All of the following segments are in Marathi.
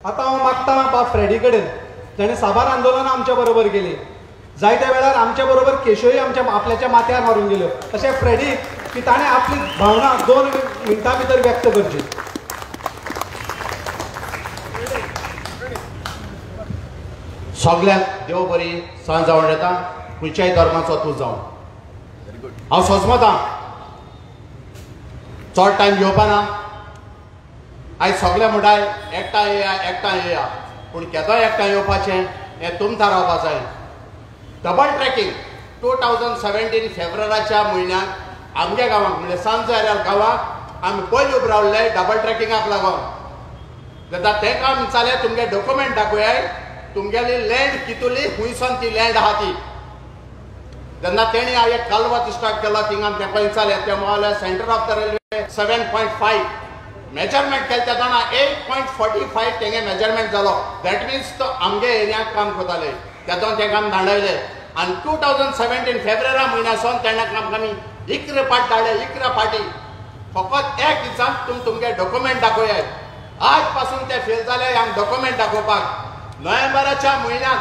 आता हांव मागता बा फ्रेडी कडेन, ताणें साबार आंदोलनां आमच्या बरोबर केली. जायत्या वेळार आमच्या बरोबर केशोय आमच्या आपल्याच्या माथ्यार मारून गेल्यो. तशें फ्रेडी की ताणें आपली भावना 2 मिनटां भितर व्यक्त करची. सगळ्यांक देव बरी सांज जावन येता, खंयच्याय धर्माचो तूं जावन. हांव सोजमतां चड टायम घेवपा ना. आयज सगळे म्हणटाय एकठांय येया, पूण केदोय एकठांय येवपाचें हें तुम थारावपा जाय. डबल ट्रॅकिंग 2017 फेब्रुवारीच्या म्हयन्याक आमच्या गांवांक म्हणजे सांज एरिया गांवांक आमी पयलीं उबे रावल्ले डबल ट्रॅकिंगाक लागून. तेन्ना तें काम जालें, तुमगे डॉक्युमेंट दाखोयाय, तुमगेली लँड कितुली खुंयसून ती लँड आहा ती. तेन्ना तेणी हांव एक कालवत स्टार्ट केलो थिंगा तेंका विचारलें, ते म्हणले centre of the railway 7.5 measurement केलें तेदोना 8.45 तेंगे मेजरमेंट जालो. दॅट मिन्स तो आमगे एरियाक काम करताले, तेदोन तेंकां आमी धाडयले. आनी 2017 फेब्रुवारी म्हयन्यासून तेणें आमकां इकरा पाट धाडले, इकरा पाटी. फकत एक दिसाक तुमगे डॉक्युमेंट दाखोयाय. आज पासून ते फेल जाले आमकां डॉक्युमेंट दाखोवपाक. नोव्हेंबराच्या म्हयन्याक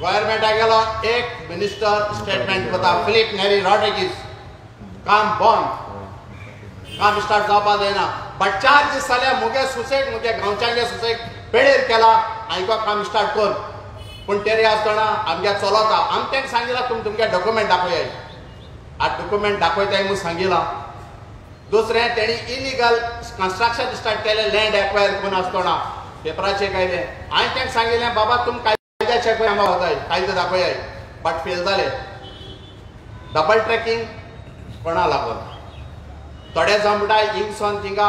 गव्हर्मेंटाक गेलो, एक मिनिस्टर स्टेटमेंट करता, फिलिप नेरी रॉड्रिगीज, काम बंद, काम स्टार्ट जावपा जायना. बट 4 दीस जाले मुगे सुसेग, मुगे गांवच्यांगे सुसेग पेडेर केला, आयको काम स्टार्ट कर. पूण तेरी आसतना आमगे चलता. आमी तेंका सांगितलां तुमगे डॉक्युमेंट दाखोयाय. आज डॉक्युमेंट दाखयताय म्हणून सांगिलां. दुसरें तेणी इलिगल कन्स्ट्रक्शन स्टार्ट केलें लँड एक्वायर करून आसतना पेपराचेर कायलें. हांवें तेंका सांगिल्लें बाबा तुम कायद्याचें पळय आमकां वताय, कायदो दाखोयाय. बट फेल जाले. डबल ट्रॅकिंग कोणा लागून? थोडे जावन म्हणटाय हिंगसोन थिंगा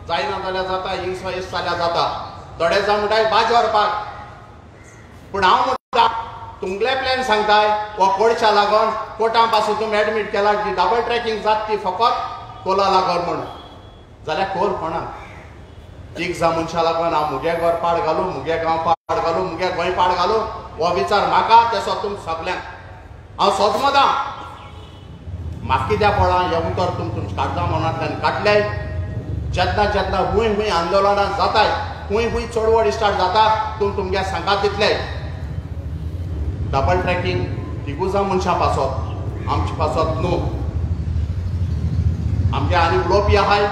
जायना जाल्यार जाता, हिंगसो इश्ट जाल्यार जाता. थोडे जावन म्हणटाय भाजी व्हरपाक. पूण हांव म्हणटा तुमगेले प्लॅन सांगताय वो कोडच्या लागून कोर्टां पासून तुमी एडमीट केला की डबल ट्रॅकिंग जाता ती फकत कोला लागून म्हूण. जाल्यार कोल कोणाक? तीग जा मनशां लागून हांव मुगे घर पाड घालूं, मुगे गांव पाड घालूं, मुगे गोंय पाड घालूं, हो विचार म्हाका तेसो तुम सगल्यांक. हांव सोजमतां म्हाका कित्याक पळा हें उतर तुम काढता मनांतल्यान काडलें. जेन्ना खूंय आंदोलनां जाताय, खूंय चळवळ स्टार्ट जाता, तुमगे सांगात दितले. डबल ट्रॅकिंग तिगूजा मनशां पासत, आमचे पासत न्हू. आमगे आनी उलोवपी आहाय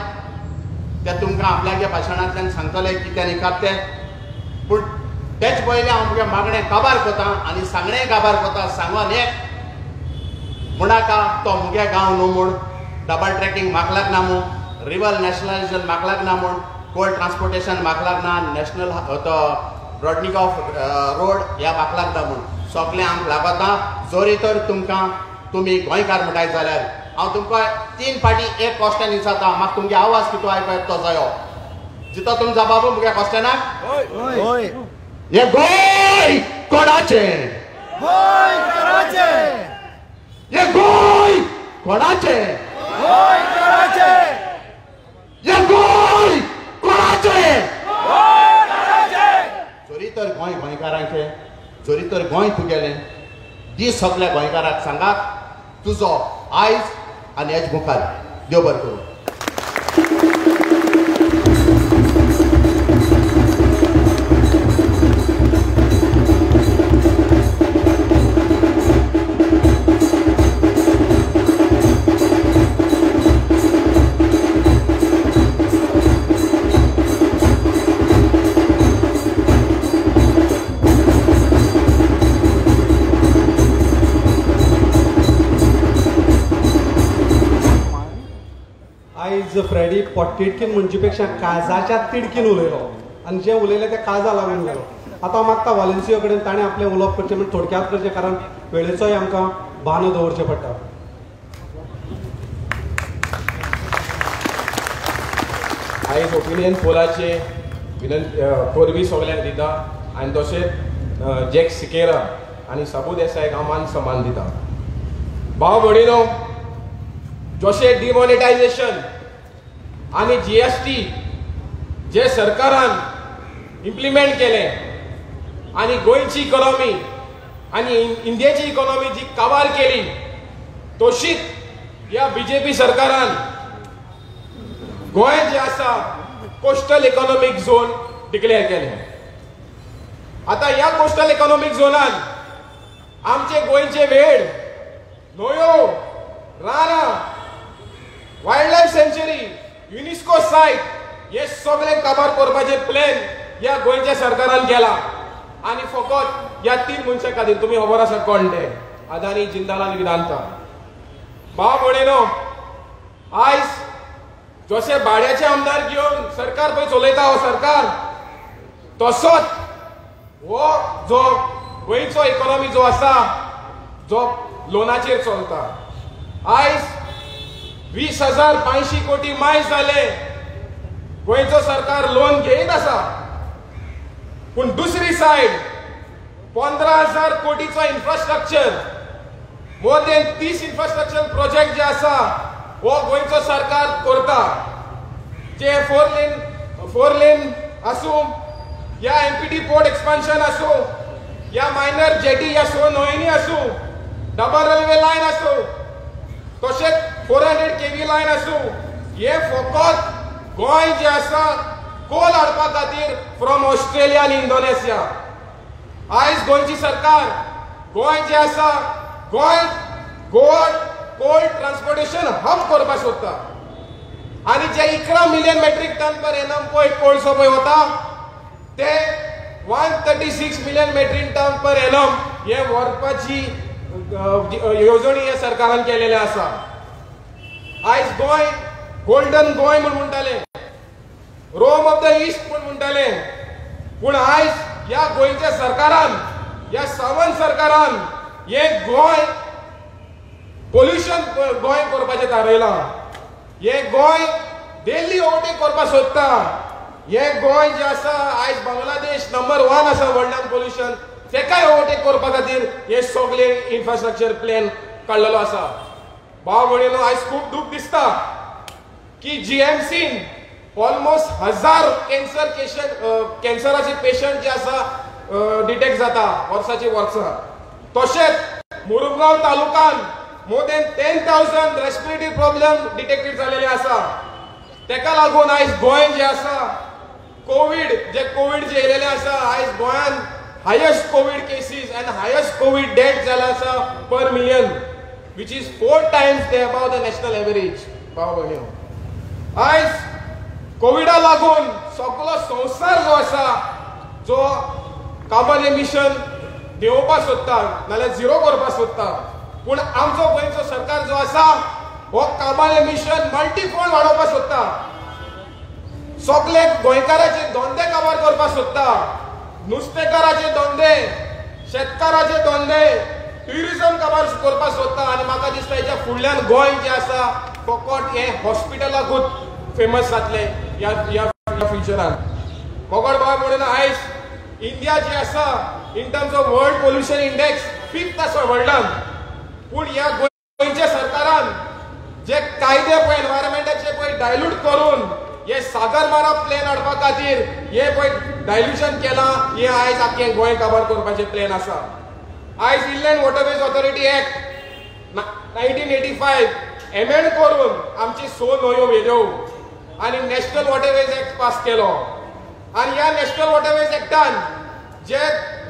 ते तुमकां आपल्यागे भाशणांतल्यान सांगतले कितें आनी काते. पूण तेच पयलीं आमगे मागणें काबार कोता आनी सांगणें काबार कोता. सांगोन एक म्हणाका तो मुगे गांव न्हू म्हूण, डबल ट्रॅकिंग म्हाका लागना म्हूण, रिवर नॅशनलायजेशन म्हाका लागना म्हूण, कोल्ड ट्रान्सपोर्टेशन म्हाका लागना, नॅशनल तो ब्रॉडनिकॉफ रोड ह्या म्हाका लागना म्हूण. सगळें आमकां लागता. जोरी तर तुमकां तुमी गोंयकार म्हणटाय जाल्यार हांव तुमकां 3 फाटी एक क्वेश्चन विचारता. म्हाका तुमगे आवाज कितू आयको येतो जायो. जितो तुम जबाबू मुगे क्वेश्चनाक? हे गोंय कोणाचें? गोंय कोणाचें? हे गोंय कोणाचें? गोंय कोणाचें? हे गोंय कोणाचें? गोंय कोणाचें? जोरी तर गोंय गोंयकारांचें, जोरी तर गोंय तुगेलें. दी सगळ्या गोंयकारांक सांगात तुजो आयज आनी हेज मुखार. देव बरें करूं. आयज फ्रेडी पोटतिडकीन म्हणचे पेक्षा काळजाच्या तिडकीन उलयलो आनी जे उलयलें तें काळजा लागून उलयलो. आतां हांव मागता वॉलंटियो कडेन ताणें आपलें उलोवप करचें म्हणजे थोडक्यांत करचें, कारण वेळेचोय आमकां भान दवरचें पडटा. आयज ओपिनियन पोलाचे परबी सगळ्यांक दिता आनी तशेंच जॅक सिकेरा आनी साबू देसायक हांव मान सन्मान दिता. भाव भयणीनो, जशें डिमॉनिटायजेशन आनी GST जे सरकारान इम्प्लिमेंट केलें आनी गोंयची इकॉनॉमी आनी इंडियेची इकॉनॉमी जी काबार केली, तशीच ह्या BJP सरकारान गोंय जे आसा कोस्टल इकॉनॉमीक झोन डिक्लेअर केलें. आता ह्या कोस्टल इकॉनॉमिक झोनात आमचे गोंयचे वेळ न्हंयो रानां वायल्ड लायफ सेंच्युरी युनेस्को सायट हे सगळे काबार करपाचे प्लॅन ह्या गोंयच्या सरकारान केला आणि फकत ह्या 3 मनशां खातीर तुम्ही खबर आसा कोण ते अदानी जिंदाल आनी वेदांता भाव भयणीनो आयज जशे भाड्याचे आमदार घेवन सरकार पळय चलयता हो सरकार तसोच हो जो गोंयचो इकॉनॉमी जो आसा जो लोनाचेर चलता आयज 20,500 कोटी मायज जाले गोंयचो सरकार लोन घेयत आसा पूण दुसरी सायड 15,000 कोटीचो infrastructure more than 30 infrastructure project जे आसा हो गोंयचो सरकार करता जे फोर लेन आसूं या एमपीटी पोर्ट एक्सपान्शन आसूं या मायनर जेटी या 6 न्हंयनी आसूं डबल रेल्वे लायन आसूं तशेंच 400 केवी लायन आसूं हे फकत गोंय जे आसा कोल हाडपा खातीर फ्रॉम ऑस्ट्रेलिया आनी इंडोनेशिया आयज गोंयची सरकार गोंय जे आसा Goa Goa cold transportation hub करपाक सोदता आनी जे 11 million metric ton per annum पळय कोळसो पळय वता ते 136 million metric ton per annum हे व्हरपाची येवजणी ह्या सरकारान केलेले आसा आयज गोंय गोल्डन गोंय म्हूण म्हणटाले रोम ऑफ द ईस्ट म्हूण म्हणटाले पूण आयज ह्या गोंयच्या सरकारान ह्या सावंत सरकारान हे गोंय पोल्युशन गोंय करपाचें थारयलां हे गोंय दिल्ली ओवरटेक करपाक सोदता हे गोंय जे आसा आयज बांगलादेश नंबर 1 आसा वर्ल्डान पोल्युशन तेकाय ओवरटेक करपा खातीर हे सगळे इन्फ्रास्ट्रक्चर प्लॅन काडलेलो आसा भाव भयणीनो आयज खूब दूख दिसता की जीएमसीन ऑलमोस्ट 1000 कॅन्सराचे पेशंट जे आसा डिटेक्ट जाता वर्साची वर्सां तशेंच मुरुगांव तालुकान more than 10,000 respiratory problem detected जालेले आसा तेका लागून आयज गोंय जे आसा कोविड जे येयलेले आसा आयज गोंयान highest Covid cases end highest Covid death जाला आसा पर मिलियन विच इज 4 टाइम्स ते अबाव द नॅशनल एवरेज भाव भयणीनो आयज कोविडा लागून सगळो संवसार जो आसा जो कार्बन एमिशन देंवोवपाक सोदता नाल्यार झिरो करपाक सोदता पूण आमचो गोंयचो सरकार जो आसा हो कार्बन एमिशन मल्टीफोल्ड वाडोवपाक सोदता सगळे गोंयकाराचे धंदे काबार करपाक सोदता नुस्तेकाराचे धंदे शेतकाराचे धंदे ट्युरिझम काबार करपाक सोदता आनी म्हाका दिसता हेच्या फुडल्यान गोंय जे आसा फकत हे हॉस्पिटलाकूच फेमस जातले या फ्युचरान मोगोड भाव म्हणून आयज इंडिया जे आसा in terms of world pollution index 5th आसा वर्ल्डान पूण ह्या गोंयच्या सरकारान जे कायदे पळय एनवायरमेंटाचे पळय डायल्यूट करून हे सागरमाला प्लॅन हाडपा खातीर हे पळय डायल्यूशन केलां हे आयज आख्खें गोंय काबार करपाचें प्लॅन आसा आयज inland waterways authority act 1985 amend करून आमची 6 न्हंयो वेल्यो आणि नॅशनल वॉटरवेज एक्ट पास केलो आणि ह्या नॅशनल वॉटरवेज एक्टान जे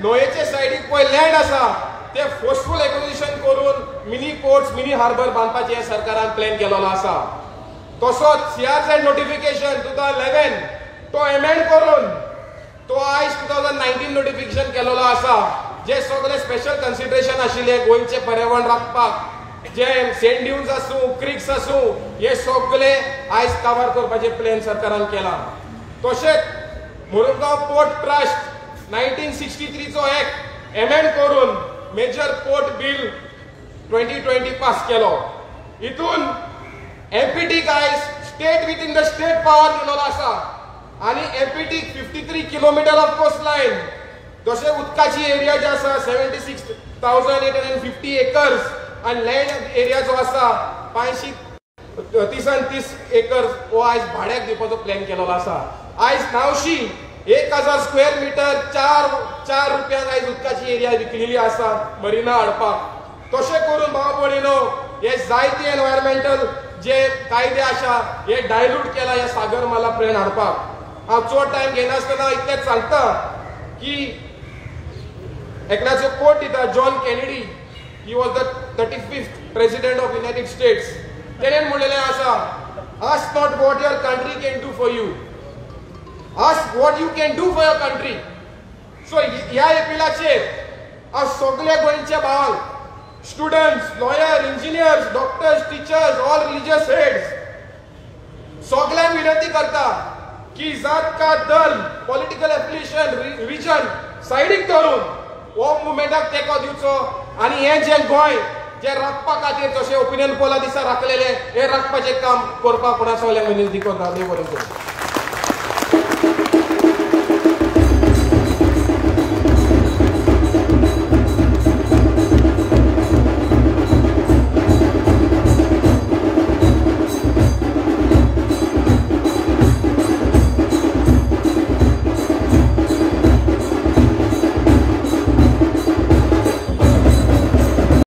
न्हंयेचे सायडीक पळय लँड आसा ते फोर्सफुल एक्विजिशन करून मिनी पोर्ट्स मिनी हार्बर बांदपाचे सरकारान प्लॅन केलेलो आसा तसोच सीआरझेड नोटिफिकेशन 2011 तो एमेंड करून तो आयज 2019 नोटिफिकेशन केलेलो आसा जे सगळे स्पेशल कन्सिडरेशन आशिल्ले गोंयचे पर्यावरण राखपाक जे सेंट ड्यून्स आसूं क्रिक्स आसूं हे सगळे आयज काबार करपाचे प्लॅन सरकारान केला तशेंच मुरुगांव पोर्ट ट्रस्ट 1963 चो एक्ट एमेंड करून मेजर पोर्ट बिल 2020 पास केलो हितून एमपीटीक आयज state with in the state power दिलेलो आसा आणि एमपीटीक 53 किलोमीटर ऑफ कोस्ट लायन तशें उदकाची एरिया जी आसा 76,850 एकर्स आणि लँड एरिया जो आसा 530 एकर्स हो आयज भाड्याक दिवपाचो प्लॅन केलेलो आसा आयज नावशी 1000 स्क्वेअर मिटर 4 रुपयान आयज उदकाची एरिया विकलेली आसा मरिना हाडपाक तशें करून भाव भयणीनो हे जायते एनवायरमेंटल जे कायदे आसा हे डायल्यूट केला ह्या सागरमाला प्लॅन हाडपाक हांव चड टायम घेनासतना इतलेंच सांगता की एकल्याचो कोट दिता John Kennedy. He was the 35th president of United States. तेणेन म्हणलेलें आसा, ask not what your country can do for you, ask what you can do for your country. So ह्या एपिलाचेर हांव सगळ्या गोंयच्या भावांक, students, lawyer, engineers, doctors, teachers, all religious heads सगळ्यांक विनंती करता की जात का धर्म, पॉलिटिकल एफिलिएशन, रिजन सायडीक धरून हो मुवमेंटाक तेंको दिवचो आनी हें जें गोंय जे राखपा खातीर जशें ओपिनियन पोला दिसा राखलेले हे राखपाचें काम करपाक कोणा सगळ्यांक विनंती करता. देव बरें करूं.